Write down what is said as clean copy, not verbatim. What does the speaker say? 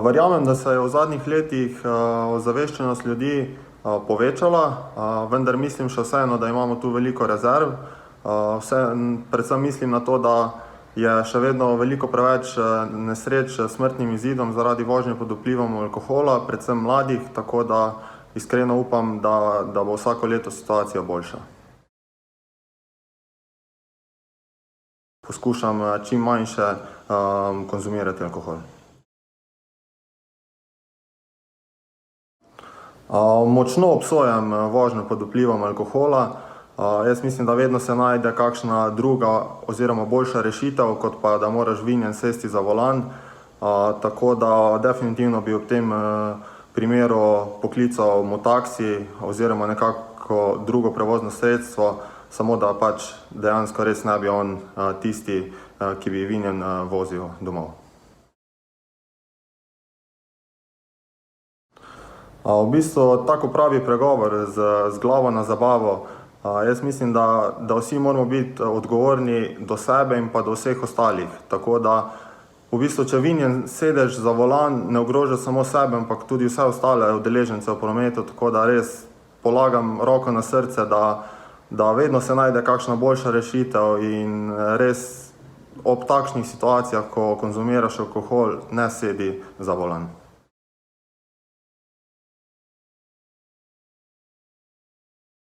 Verjamem, da se je v zadnjih letih ozaveščenost ljudi povečala, vendar mislim še vseeno, da imamo tu veliko rezerv. Predvsem mislim na to, da je še vedno veliko preveč nesreč s smrtnim izidom zaradi vožnje pod vplivom alkohola, predvsem mladih, tako da iskreno upam, da bo vsako leto situacija boljša. Poskušam čim manjše konzumirati alkohol. Močno obsojam vožnjo pod vplivom alkohola. Jaz mislim, da vedno se najde kakšna druga oziroma boljša rešitev, kot pa da moraš vinjen sesti za volan. Tako da definitivno bi ob tem primeru poklical motaksi oziroma nekako drugo prevozno sredstvo, samo da pač dejansko res ne bi on tisti, ki bi vinjen vozil domov. V bistvu tako pravi pregovor z glavo na zabavo. Jaz mislim, da vsi moramo biti odgovorni do sebe in pa do vseh ostalih. Tako da v bistvu, če vinjen sedeš za volan, ne ogroža samo sebe, ampak tudi vse ostale udeležence v prometu, tako da res polagam roko na srce, da vedno se najde kakšna boljša rešitev in res ob takšnih situacijah, ko konzumiraš alkohol, ne sedi za volan.